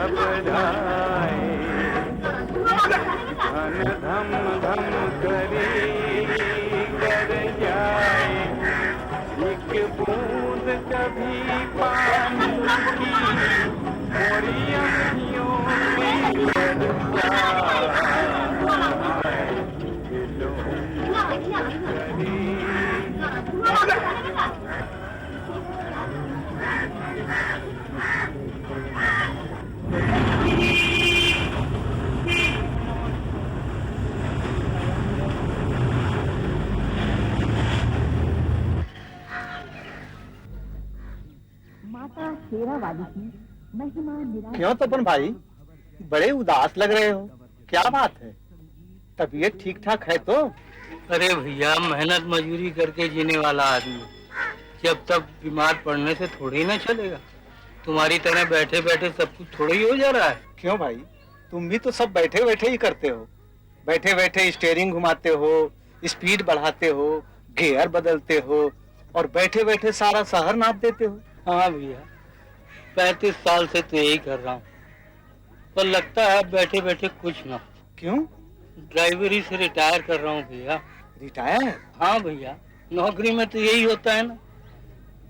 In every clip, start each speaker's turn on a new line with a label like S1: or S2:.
S1: घबराए, धन धम धम करे कर जाए, एक बूंद कभी पानी की मोरी अखियों में बरसाए, दिलों करे।
S2: माता शेरा वाली की महिमा निराला।
S3: क्यों तपन भाई, बड़े उदास लग रहे हो, क्या बात है? तबीयत ठीक ठाक है तो?
S4: अरे भैया, मेहनत मजदूरी करके जीने वाला आदमी जब तक बीमार पड़ने से थोड़ी ना चलेगा। तुम्हारी तरह बैठे बैठे सब कुछ थोड़ा ही हो जा रहा है।
S3: क्यों भाई, तुम भी तो सब बैठे बैठे ही करते हो। बैठे बैठे स्टीयरिंग घुमाते हो, स्पीड बढ़ाते हो, गियर बदलते हो और बैठे बैठे सारा शहर नाप देते हो।
S4: हाँ भैया, 35 साल से तो यही कर रहा हूँ, पर लगता है बैठे बैठे कुछ ना।
S3: क्यों?
S4: ड्राइवरी से रिटायर कर रहा हूँ भैया।
S3: रिटायर?
S4: हाँ भैया, नौकरी में तो यही होता है ना।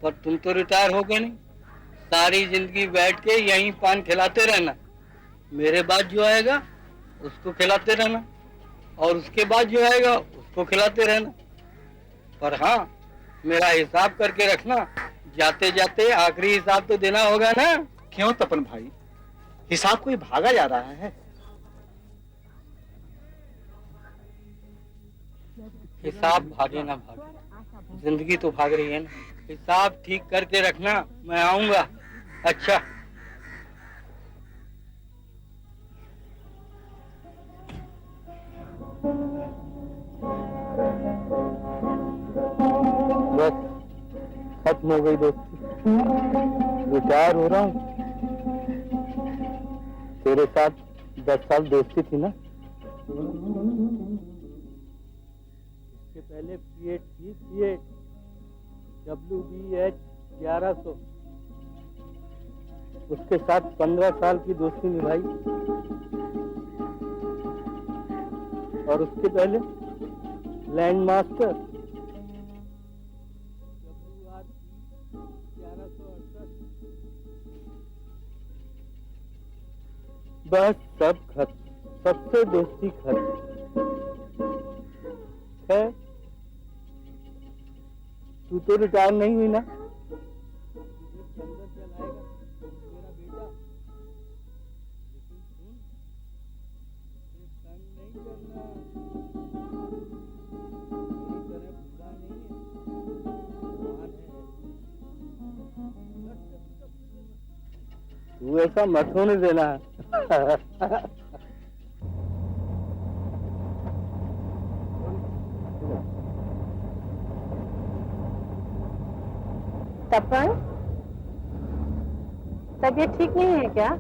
S4: पर तुम तो रिटायर हो गए नहीं, सारी जिंदगी बैठ के यहीं पान खिलाते रहना। मेरे बाद जो आएगा उसको खिलाते रहना, और उसके बाद जो आएगा उसको खिलाते रहना। पर हाँ, मेरा हिसाब करके रखना, जाते जाते आखिरी हिसाब तो देना होगा ना।
S3: क्यों तपन भाई, हिसाब कोई भागा जा रहा है?
S4: हिसाब भागे ना भागे, जिंदगी तो भाग रही है ना। हिसाब ठीक करके रखना, मैं आऊंगा। अच्छा। बस खत्म हो गई दोस्ती, रिटायर हो रहा हूँ। तेरे साथ 10 साल दोस्ती थी ना। इसके पहले पीएट थी, पीएट WBH 1100, उसके साथ 15 साल की दोस्ती निभाई। और उसके पहले लैंड मास्टर WRP 1168। बस सब खत्म, सबसे दोस्ती खत्म है। तू तो रिटायर नहीं हुई ना? चलाएगा तेरा बेटा, लेकिन सुन, तंग नहीं करना, मेरी तरह बुरा नहीं है, महान है। तू ऐसा मत होने देना।
S2: तपन, तबीयत ठीक नहीं है क्या?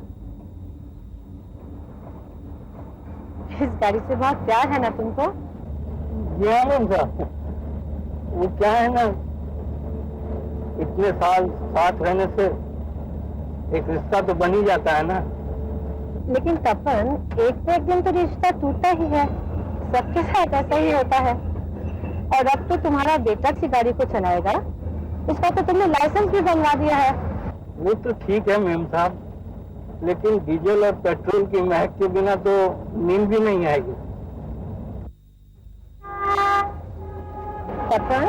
S2: इस गाड़ी से बहुत प्यार है ना तुमको?
S4: वो क्या है ना, इतने साल साथ रहने से एक रिश्ता तो बन ही जाता है ना।
S2: लेकिन तपन, एक न एक दिन तो रिश्ता टूटता ही है, सबके साथ ऐसा ही होता है। और अब तो तुम्हारा बेटा सी गाड़ी को चलाएगा, इसका तो तुमने लाइसेंस भी बनवा दिया है।
S4: वो तो ठीक है मेम साहब, लेकिन डीजल और पेट्रोल की महक के बिना तो नींद भी नहीं आएगी।
S2: तपन,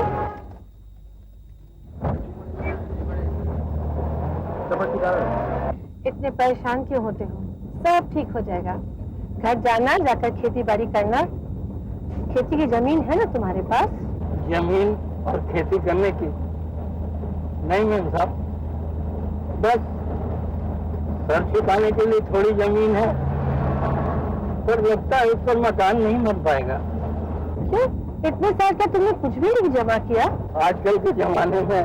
S2: इतने परेशान क्यों होते हो? सब ठीक हो जाएगा। घर जाना, जाकर खेती बाड़ी करना। खेती की जमीन है ना तुम्हारे पास?
S4: जमीन और खेती करने की नहीं मेम साहब, बस सर छुपाने के लिए थोड़ी जमीन है, पर लगता है उस पर मकान नहीं बन पाएगा।
S2: क्यों? इतने साल का तुमने कुछ भी नहीं जमा किया?
S4: आजकल के जमाने में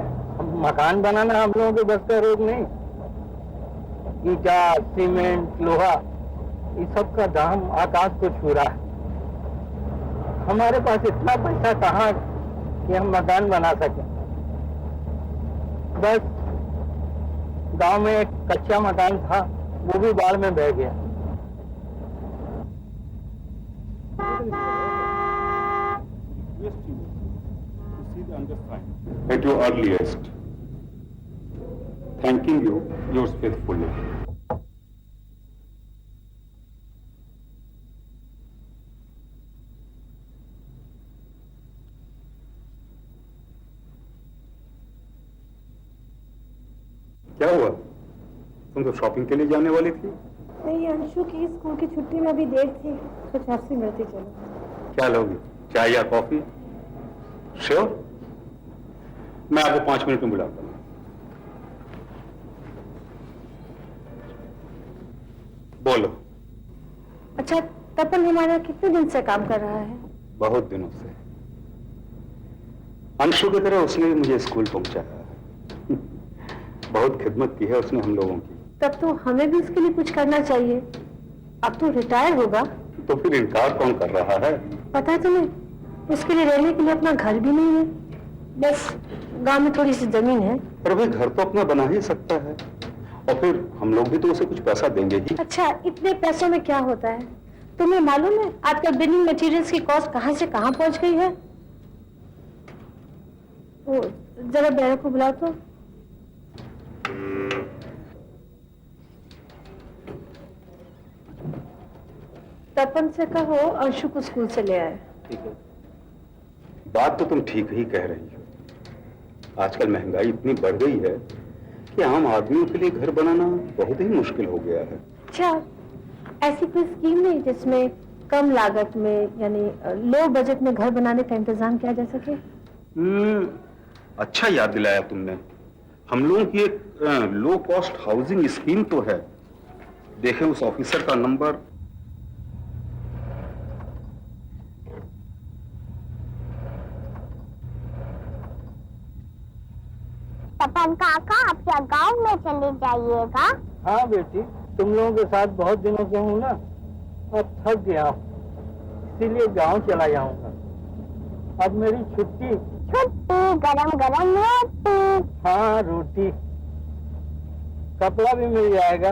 S4: मकान बनाना हम लोगों के बस का रोग नहीं। ईटा, सीमेंट, लोहा, इस सब का दाम आकाश को छू रहा है। हमारे पास इतना पैसा कहाँ कि हम मकान बना सकें। बस गांव में एक कच्चा मकान था, वो भी बाढ़ में बह गया।
S5: At your earliest, thanking you, yours faithfully. क्या हुआ? तुम तो शॉपिंग के लिए जाने वाली थी।
S2: नहीं, अंशु की स्कूल की छुट्टी में अभी देर थी, कुछ आपसे मिलती चलो।
S5: क्या लोगी, चाय या कॉफी? श्योर, मैं आपको 5 मिनट में बुलाता हूँ। बोलो।
S2: अच्छा, तपन हमारा कितने दिन से काम कर रहा है?
S5: बहुत दिनों से। अंशु की तरह उसने भी मुझे स्कूल पहुंचाया। बहुत खिदमत की है उसने हम लोगों की।
S2: तब तो हमें भी उसके लिए कुछ करना चाहिए। अब तो रिटायर होगा।
S5: तो फिर इनकार कौन कर रहा है?
S2: पता है तुम्हें, उसके लिए रहने के लिए अपना घर भी नहीं है, बस गांव में थोड़ी सी जमीन है।
S5: पर भाई घर तो अपना बना ही सकता है, और फिर हम लोग भी तो उसे कुछ पैसा देंगे ही।
S2: अच्छा, इतने पैसों में क्या होता है? तुम्हें मालूम है आजकल बिल्डिंग मटेरियल्स की कॉस्ट कहां से कहां पहुंच गई है? वो जरा बैरा को बुलाओ तो। तपन से कहो अंशु को स्कूल से ले आए।
S5: ठीक है। बात तो तुम ठीक ही कह रही हो। आजकल महंगाई इतनी बढ़ गई है कि आम आदमियों के लिए घर बनाना बहुत ही मुश्किल हो गया है।
S2: अच्छा, ऐसी कोई स्कीम नहीं जिसमें कम लागत में यानी लो बजट में घर बनाने का इंतजाम किया जा सके?
S5: अच्छा याद दिलाया तुमने। हम लोगों की एक लो कॉस्ट हाउसिंग स्कीम तो है। देखें उस ऑफिसर का नंबर।
S1: तपन काका, आप क्या गांव में चले जाइएगा?
S4: हाँ बेटी, तुम लोगों के साथ बहुत दिनों से हूँ ना, अब थक गया हूँ, इसीलिए गांव चला जाऊंगा। अब मेरी छुट्टी।
S1: छुट्टी, गरम गरम रोटी।
S4: हाँ, रोटी, कपड़ा भी मिल जाएगा,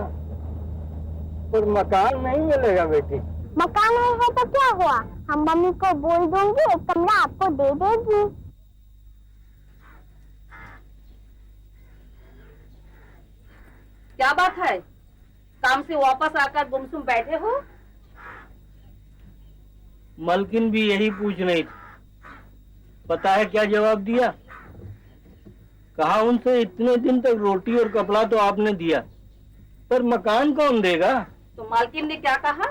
S4: पर मकान नहीं मिलेगा बेटी।
S1: मकान नहीं है तो क्या हुआ, हम मम्मी को बोल दूंगी, एक कमरा आपको दे देगी।
S6: क्या बात है, काम से वापस आकर गुमसुम बैठे हो?
S4: मलकिन भी यही पूछ रही थी। पता है क्या जवाब दिया? कहा उनसे इतने दिन तक रोटी और कपड़ा तो आपने दिया, पर मकान कौन देगा?
S6: तो मालकिन ने क्या कहा?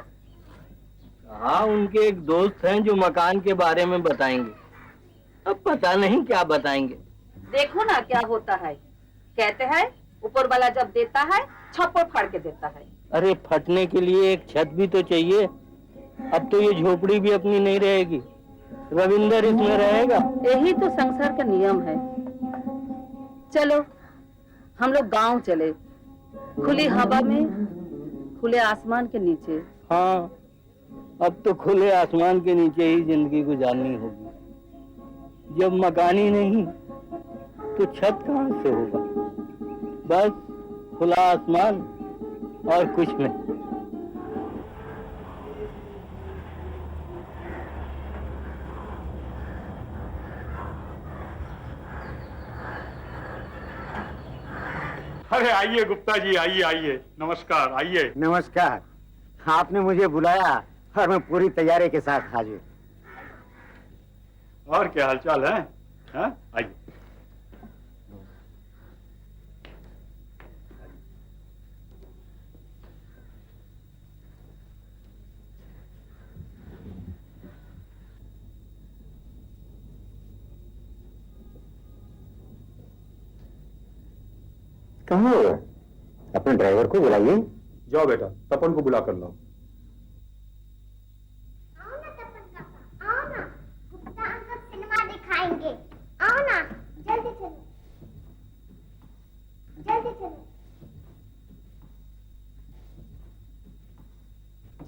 S4: कहा उनके एक दोस्त हैं जो मकान के बारे में बताएंगे। अब पता नहीं क्या बताएंगे।
S6: देखो ना क्या होता है। कहते हैं ऊपर वाला जब देता है छप्पर फाड़ के देता है।
S4: अरे फटने के लिए एक छत भी तो चाहिए। अब तो ये झोपड़ी भी अपनी नहीं रहेगी, रविंदर इसमें रहेगा।
S6: यही तो संसार का नियम है। चलो हम लोग गांव चले, खुली हवा में, खुले आसमान के नीचे।
S4: हाँ, अब तो खुले आसमान के नीचे ही जिंदगी गुजारनी होगी। जब मकान ही नहीं तो छत कहां से होगा? बस खुला आसमान और कुछ नहीं।
S5: अरे आइए गुप्ता जी, आइए आइए। नमस्कार, आइए।
S7: नमस्कार। आपने मुझे बुलाया और मैं पूरी तैयारी के साथ हाजिर।
S5: और क्या हालचाल है? हाँ? आइए।
S7: कहाँ हो? अपने ड्राइवर को बुलाइए।
S5: जाओ बेटा, तपन को बुला कर लाओ।
S1: आओ ना तपन काका, आओ ना, गुप्ता अंकल सिनेमा दिखाएंगे। आओ ना, जल्दी चलो, जल्दी चलो,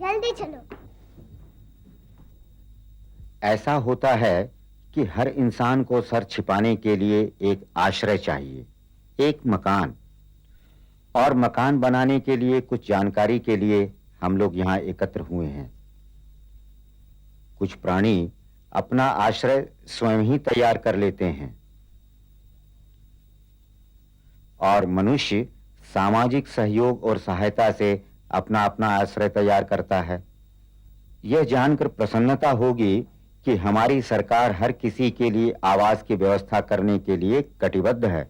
S1: जल्दी चलो।
S7: ऐसा होता है कि हर इंसान को सर छिपाने के लिए एक आश्रय चाहिए, एक मकान। और मकान बनाने के लिए कुछ जानकारी के लिए हम लोग यहाँ एकत्र हुए हैं। कुछ प्राणी अपना आश्रय स्वयं ही तैयार कर लेते हैं और मनुष्य सामाजिक सहयोग और सहायता से अपना अपना आश्रय तैयार करता है। यह जानकर प्रसन्नता होगी कि हमारी सरकार हर किसी के लिए आवास की व्यवस्था करने के लिए कटिबद्ध है।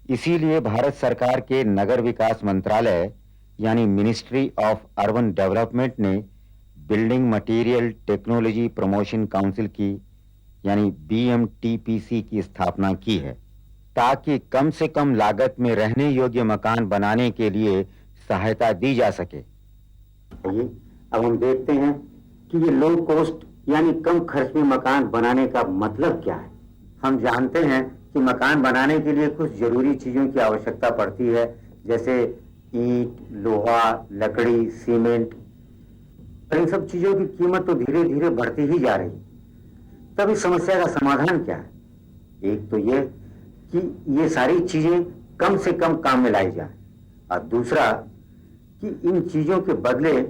S7: इसीलिए भारत सरकार के नगर विकास मंत्रालय यानी मिनिस्ट्री ऑफ अर्बन डेवलपमेंट ने building material technology promotion council की यानी BMTPC की स्थापना की है, ताकि कम से कम लागत में रहने योग्य मकान बनाने के लिए सहायता दी जा सके।
S5: आइए अब हम देखते हैं कि ये लो कॉस्ट यानी कम खर्च में मकान बनाने का मतलब क्या है।
S7: हम जानते हैं कि मकान बनाने के लिए कुछ जरूरी चीजों की आवश्यकता पड़ती है, जैसे ईंट, लोहा, लकड़ी, सीमेंट। और इन सब चीजों की कीमत तो धीरे धीरे बढ़ती ही जा रही। तब इस समस्या का समाधान क्या है? एक तो ये कि ये सारी चीजें कम से कम काम में लाई जाए, और दूसरा कि इन चीजों के बदले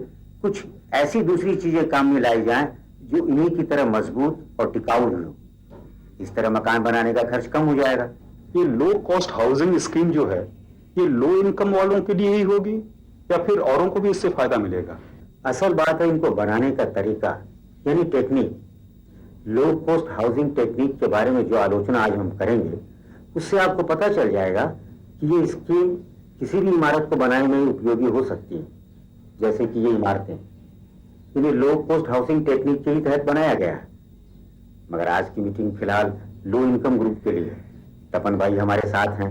S7: कुछ ऐसी दूसरी चीजें काम में लाई जाएं जो इन्हीं की तरह मजबूत और टिकाऊ हो। इस तरह मकान बनाने का खर्च कम हो जाएगा।
S5: ये लो कॉस्ट हाउसिंग स्कीम जो है, ये लो इनकम वालों के लिए ही होगी या फिर औरों को भी इससे फायदा मिलेगा?
S7: असल बात है इनको बनाने का तरीका यानी technique. Low cost housing technique के बारे में जो आलोचना आज हम करेंगे, उससे आपको पता चल जाएगा कि ये स्कीम किसी भी इमारत को बनाने में उपयोगी हो सकती है। जैसे कि ये इमारतें इन्हें लो कॉस्ट हाउसिंग टेक्निक के ही तहत बनाया गया है। मगर आज की मीटिंग फिलहाल लो इनकम ग्रुप के लिए। तपन भाई हमारे साथ हैं,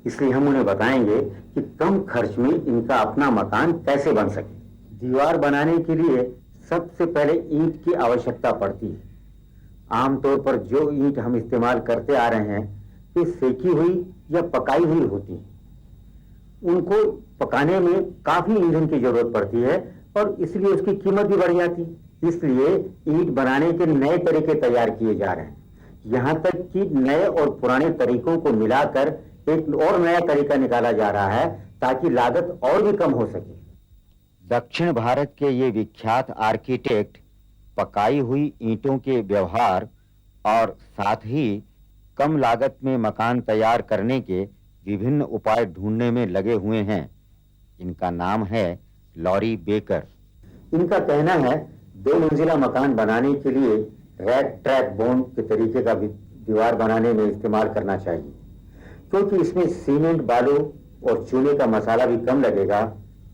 S7: इसलिए हम उन्हें बताएंगे कि कम खर्च में इनका अपना मकान कैसे बन सके। दीवार बनाने के लिए सबसे पहले ईंट की आवश्यकता पड़ती है। आमतौर पर जो ईंट हम इस्तेमाल करते आ रहे हैं वे सेकी हुई या पकाई हुई होती है। उनको पकाने में काफी ईंधन की जरूरत पड़ती है और इसलिए उसकी कीमत भी बढ़ जाती है। इसलिए ईंट बनाने के नए तरीके तैयार किए जा रहे हैं। यहाँ तक कि नए और पुराने तरीकों को मिलाकर एक और नया तरीका निकाला जा रहा है ताकि लागत और भी कम हो सके। दक्षिण भारत के ये विख्यात आर्किटेक्ट पकाई हुई ईंटों के व्यवहार और साथ ही कम लागत में मकान तैयार करने के विभिन्न उपाय ढूंढने में लगे हुए हैं। इनका नाम है लॉरी बेकर। इनका कहना है 2 मंजिला मकान बनाने के लिए रैक ट्रैक बोन के तरीके का दीवार बनाने में इस्तेमाल करना चाहिए, क्योंकि इसमें सीमेंट, बालू और चूने का मसाला भी कम लगेगा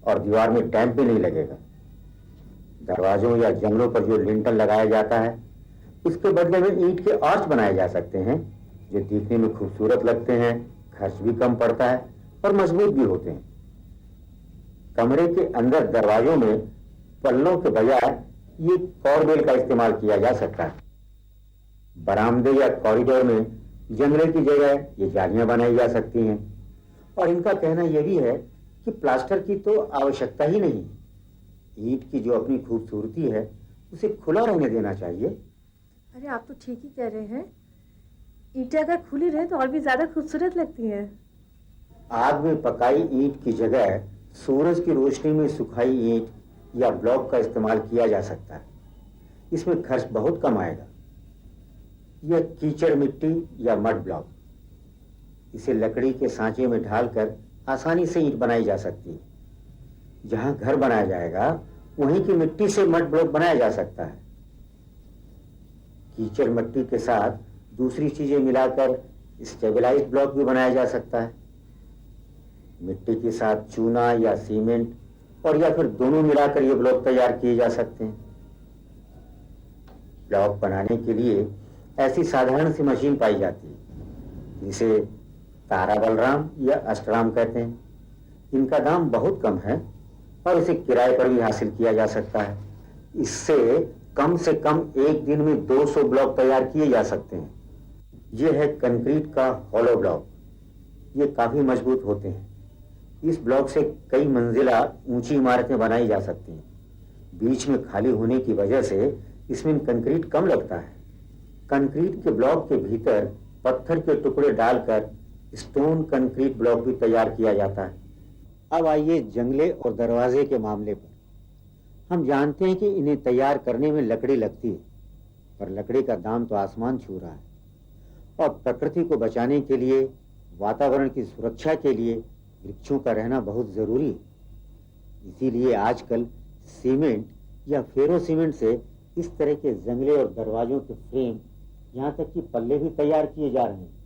S7: और दीवार में टैंप भी नहीं लगेगा। दरवाजों या जंगलों पर जो लिंटल लगाया जाता है उसके बदले में ईंट के आर्च बनाए जा सकते हैं, जो दिखने में खूबसूरत लगते हैं, खर्च भी कम पड़ता है और मजबूत भी होते हैं। कमरे के अंदर दरवाजों में पल्लों के बजाय ये कॉर्बेल का इस्तेमाल किया जा सकता है। बरामदे या कॉरिडोर में जंगले की जगह ये जालियां बनाई जा सकती हैं। और इनका कहना यह भी है कि प्लास्टर की तो आवश्यकता ही नहीं। ईंट की जो अपनी खूबसूरती है उसे खुला रहने देना चाहिए।
S2: अरे आप तो ठीक ही कह रहे हैं। ईंटें अगर खुली रहे तो और भी ज्यादा खूबसूरत लगती हैं।
S7: आग में पकाई ईंट की जगह सूरज की रोशनी में सुखाई ईंट या ब्लॉक का इस्तेमाल किया जा सकता है। इसमें खर्च बहुत कम आएगा। यह कीचड़ मिट्टी या मड ब्लॉक, इसे लकड़ी के सांचे में ढालकर आसानी से ईंट बनाई जा सकती है। जहां घर बनाया जाएगा वहीं की मिट्टी से मड ब्लॉक बनाया जा सकता है। कीचड़ मिट्टी के साथ दूसरी चीजें मिलाकर स्टेबलाइज्ड ब्लॉक भी बनाया जा सकता है। मिट्टी के साथ चूना या सीमेंट और या फिर दोनों मिलाकर ये ब्लॉक तैयार किए जा सकते हैं। ब्लॉक बनाने के लिए ऐसी साधारण सी मशीन पाई जाती है जिसे तारा बलराम या अष्टराम कहते हैं। इनका दाम बहुत कम है और इसे किराए पर भी हासिल किया जा सकता है। इससे कम से कम एक दिन में 200 ब्लॉक तैयार किए जा सकते हैं। यह है कंक्रीट का हॉलो ब्लॉक। ये काफी मजबूत होते हैं। इस ब्लॉक से कई मंजिला ऊंची इमारतें बनाई जा सकती हैं। बीच में खाली होने की वजह से इसमें कंक्रीट कम लगता है। कंक्रीट के ब्लॉक के भीतर पत्थर के टुकड़े डालकर स्टोन कंक्रीट ब्लॉक भी तैयार किया जाता है। अब आइए जंगले और दरवाजे के मामले पर। हम जानते हैं कि इन्हें तैयार करने में लकड़ी लगती है, पर लकड़ी का दाम तो आसमान छू रहा है और प्रकृति को बचाने के लिए, वातावरण की सुरक्षा के लिए वृक्षों का रहना बहुत जरूरी है। इसीलिए आजकल सीमेंट या फेरो सीमेंट से इस तरह के जंगले और दरवाजों के फ्रेम, यहाँ तक कि पल्ले भी तैयार किए जा रहे हैं।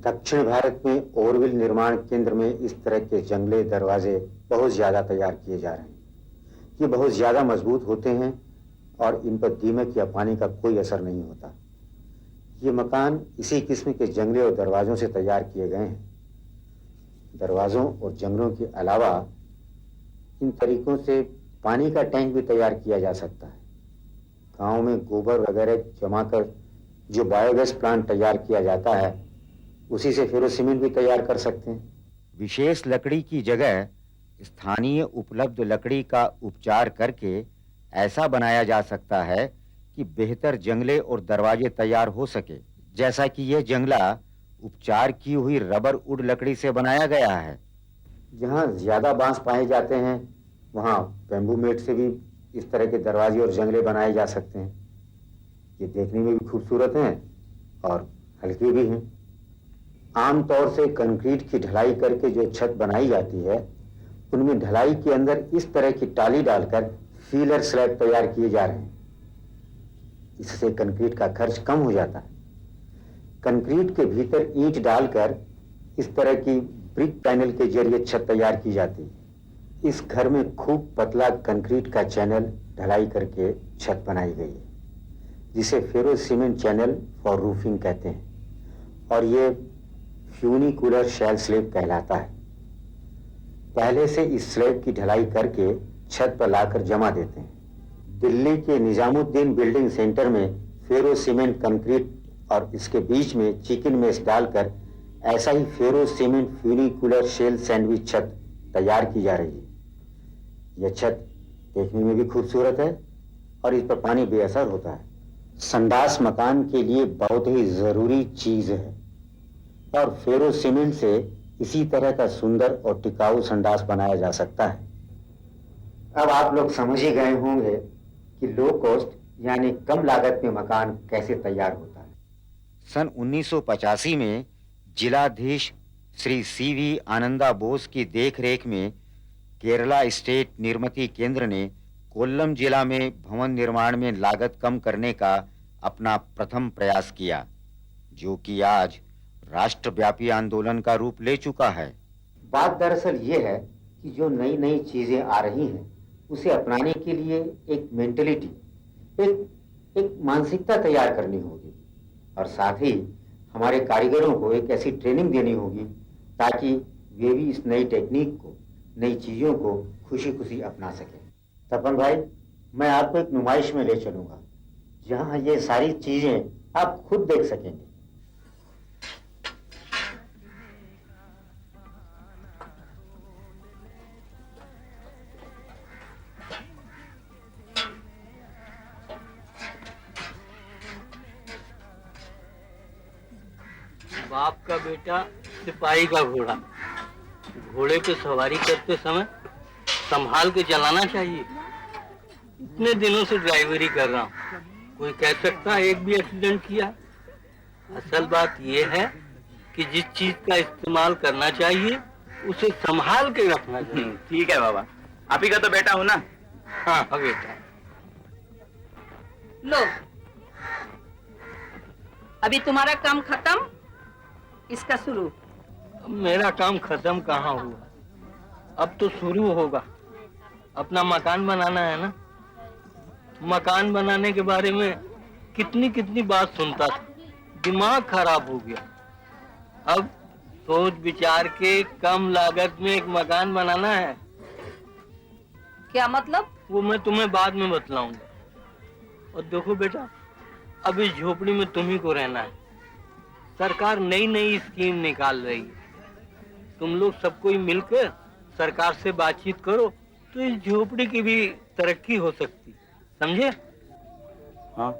S7: दक्षिण भारत में ओरविल निर्माण केंद्र में इस तरह के जंगले दरवाजे बहुत ज्यादा तैयार किए जा रहे हैं। ये बहुत ज्यादा मजबूत होते हैं और इन पर दीमक या पानी का कोई असर नहीं होता। ये मकान इसी किस्म के जंगले और दरवाजों से तैयार किए गए हैं। दरवाजों और जंगलों के अलावा इन तरीकों से पानी का टैंक भी तैयार किया जा सकता है। गांव में गोबर वगैरह जमा कर जो बायोगैस प्लांट तैयार किया जाता है, उसी से फेरो सीमेंट भी तैयार कर सकते हैं। विशेष लकड़ी की जगह स्थानीय उपलब्ध लकड़ी का उपचार करके ऐसा बनाया जा सकता है कि बेहतर जंगले और दरवाजे तैयार हो सके। जैसा कि यह जंगला उपचार की हुई रबर वुड लकड़ी से बनाया गया है। जहाँ ज्यादा बांस पाए जाते हैं वहाँ बैम्बू मेट से भी इस तरह के दरवाजे और जंगले बनाए जा सकते हैं। ये देखने में भी खूबसूरत हैं और हल्के भी हैं। आमतौर से कंक्रीट की ढलाई करके जो छत बनाई जाती है, उनमें ढलाई के अंदर इस तरह की टाली डालकर फीलर स्लैब तैयार किए जा रहे हैं। इससे कंक्रीट का खर्च कम हो जाता है। कंक्रीट के भीतर ईंट डालकर इस तरह की ब्रिक पैनल के जरिए छत तैयार की जाती है। इस घर में खूब पतला कंक्रीट का चैनल ढलाई करके छत बनाई गई है, जिसे ferro cement channel for roofing कहते हैं और ये फ्यूनिकुलर शैल स्लैब कहलाता है। पहले से इस स्लैब की ढलाई करके छत पर लाकर जमा देते हैं। दिल्ली के निजामुद्दीन बिल्डिंग सेंटर में फेरो सीमेंट कंक्रीट और इसके बीच में चिकन मेस डालकर ऐसा ही ferro cement funicular shell sandwich छत तैयार की जा रही है। यह छत देखने में भी खूबसूरत है और इस पर पानी बेअसर होता है। संडास मकान के लिए बहुत ही जरूरी चीज है और फेरो सीमेंट से इसी तरह का सुंदर और टिकाऊ संडास बनाया जा सकता है। अब आप लोग समझ ही गए होंगे कि लो कॉस्ट यानी कम लागत में मकान कैसे तैयार होता है। सन 1985 में जिलाधीश श्री सीवी आनंदा बोस की देखरेख में केरला स्टेट निर्मिती केंद्र ने कोल्लम जिला में भवन निर्माण में लागत कम करने का अपना प्रथम प्रयास किया, जो कि आज राष्ट्रव्यापी आंदोलन का रूप ले चुका है। बात दरअसल ये है कि जो नई नई चीजें आ रही हैं, उसे अपनाने के लिए एक मेंटलिटी, एक मानसिकता तैयार करनी होगी और साथ ही हमारे कारीगरों को एक ऐसी ट्रेनिंग देनी होगी ताकि वे भी इस नई टेक्निक को, नई चीजों को खुशी खुशी अपना सकें। तपन भाई, मैं आपको एक नुमाइश में ले चलूंगा जहां ये सारी चीजें आप खुद देख सकेंगे।
S4: बाप का बेटा सिपाही का घोड़ा। घोड़े पे सवारी करते समय संभाल के चलाना चाहिए। इतने दिनों से ड्राइवरी कर रहा हूँ, कोई कह सकता है एक भी एक्सीडेंट किया? असल बात यह है कि जिस चीज का इस्तेमाल करना चाहिए उसे संभाल के रखना चाहिए।
S8: ठीक है बाबा, आप ही का तो बेटा हो ना।
S4: हाँ बेटा।
S6: लो, अभी तुम्हारा काम खत्म, इसका शुरू।
S4: मेरा काम खत्म कहाँ हुआ, अब तो शुरू होगा। अपना मकान बनाना है ना। मकान बनाने के बारे में कितनी कितनी बात सुनता था, दिमाग खराब हो गया। अब सोच विचार के कम लागत में एक मकान बनाना है।
S6: क्या मतलब?
S4: वो मैं तुम्हें बाद में बतलाऊंगा। और देखो बेटा, अब इस झोपड़ी में तुम्ही को रहना है। सरकार नई नई स्कीम निकाल रही है, तुम लोग सब कोई मिलकर सरकार से बातचीत करो तो इस झोपड़ी की भी तरक्की हो सकती, समझे?
S8: हाँ,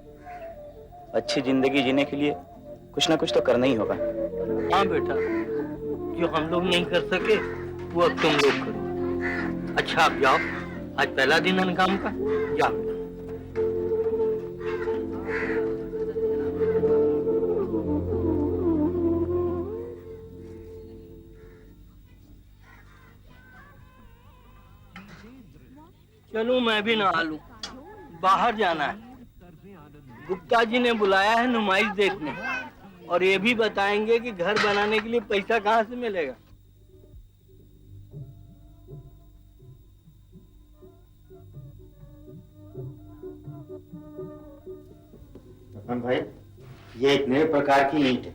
S8: अच्छी जिंदगी जीने के लिए कुछ ना कुछ तो करना ही होगा।
S4: हाँ बेटा, जो हम लोग नहीं कर सके वो अब तुम लोग करो। अच्छा आप जाओ, आज पहला दिन है ना काम का, जाओ। चलूं मैं भी नहा लूं, बाहर जाना है। गुप्ता जी ने बुलाया है नुमाइश देखने, और ये भी बताएंगे कि घर बनाने के लिए पैसा कहाँ से मिलेगा।
S7: रतन भाई, ये एक नए प्रकार की ईंट है।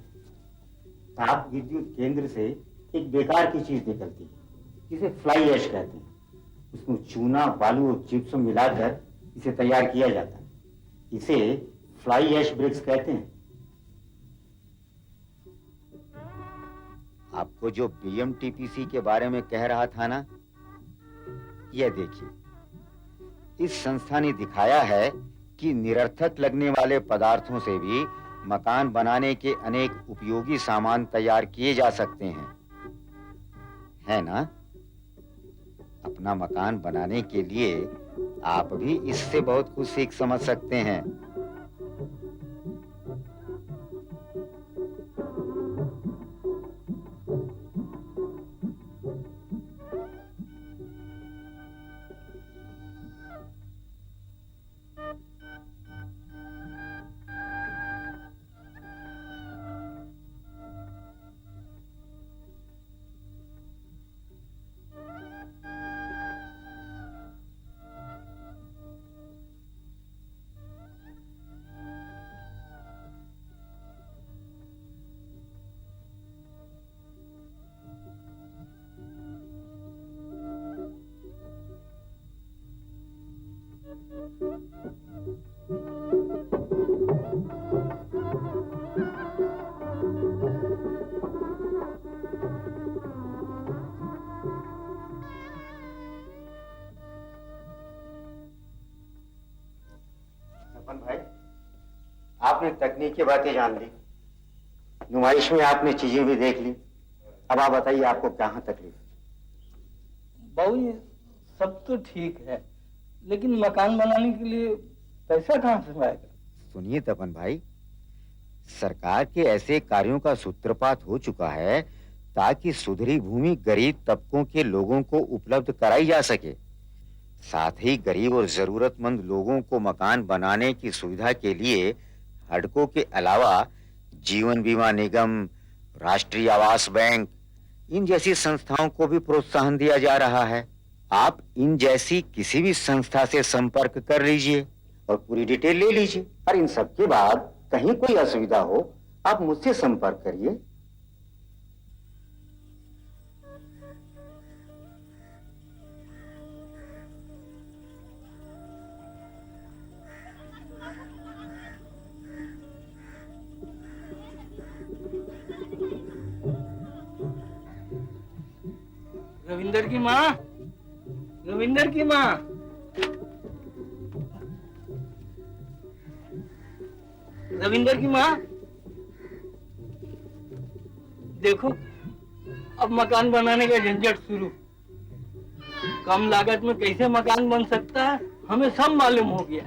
S7: ताप विद्युत केंद्र से एक बेकार की चीज निकलती है, जिसे फ्लाई ऐश कहते हैं। उसमें चूना, बालू और जिप्सम मिलाकर इसे तैयार किया जाता है। इसे फ्लाई ऐश ब्रिक्स कहते हैं। आपको जो बीएमटीपीसी के बारे में कह रहा था ना, यह देखिए, इस संस्था ने दिखाया है कि निरर्थक लगने वाले पदार्थों से भी मकान बनाने के अनेक उपयोगी सामान तैयार किए जा सकते हैं, है ना? अपना मकान बनाने के लिए आप भी इससे बहुत कुछ सीख समझ सकते हैं। भाई, आपने तकनीक की बातें जान ली, नुमाइश में आपने चीजें भी देख ली। अब आप बताइए, आपको कहाँ तकलीफ?
S4: बाबू ये सब तो ठीक है, लेकिन मकान बनाने के लिए पैसा कहाँ से आएगा?
S7: सुनिए तपन भाई, सरकार के ऐसे कार्यों का सूत्रपात हो चुका है ताकि सुधरी भूमि गरीब तबकों के लोगों को उपलब्ध कराई जा सके। साथ ही गरीब और जरूरतमंद लोगों को मकान बनाने की सुविधा के लिए हडको के अलावा जीवन बीमा निगम, राष्ट्रीय आवास बैंक, इन जैसी संस्थाओं को भी प्रोत्साहन दिया जा रहा है। आप इन जैसी किसी भी संस्था से संपर्क कर लीजिए और पूरी डिटेल ले लीजिए, और इन सब के बाद कहीं कोई असुविधा हो आप मुझसे संपर्क करिए।
S4: रविंदर की माँ, रविंदर की माँ, रविंदर की माँ, देखो अब मकान बनाने का झंझट शुरू। कम लागत में कैसे मकान बन सकता है हमें सब मालूम हो गया।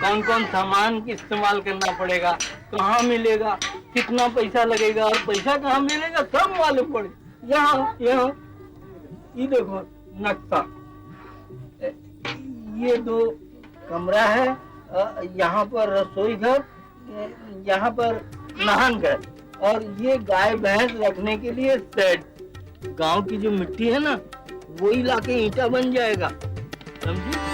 S4: कौन कौन सामान इस्तेमाल करना पड़ेगा, कहाँ मिलेगा, कितना पैसा लगेगा और पैसा कहाँ मिलेगा, सब मालूम पड़ेगा। यहाँ ये देखो नक्शा, ये 2 कमरा है, यहाँ पर रसोई घर, यहाँ पर नहान घर, और ये गाय भैंस रखने के लिए शेड। गांव की जो मिट्टी है ना, वही लाके ईंटा बन जाएगा, समझी?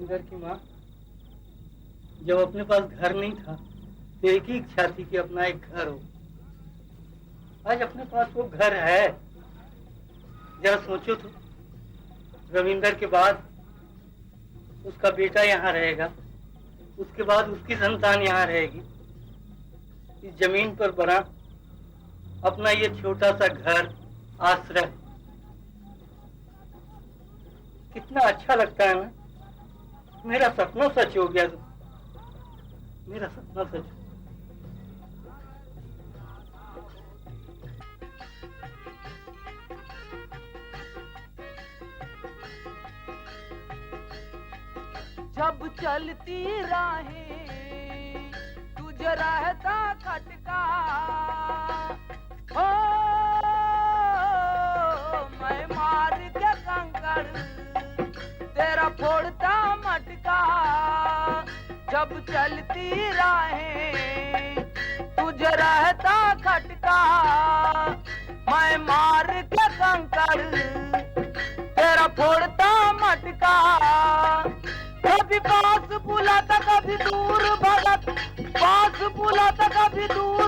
S4: रविंदर की माँ, जब अपने पास घर नहीं था तो एक ही इच्छा थी कि अपना एक घर हो। आज अपने पास वो घर है। जरा सोचो तो, रविंदर के बाद उसका बेटा यहाँ रहेगा, उसके बाद उसकी संतान यहाँ रहेगी। इस जमीन पर बना अपना ये छोटा सा घर, आश्रय, कितना अच्छा लगता है ना। मेरा सपना सच हो गया, मेरा सपना सच।
S9: जब चलती राहें तुझे रहता खटका, हो मैं मार के कंकड़ तेरा फोड़ता मटका। जब चलती राहें तुझे रहता खटका, मैं मार के कंकड़ तेरा फोड़ता मटका। कभी पास बुलाता कभी दूर भगत, पास बुलाता कभी दूर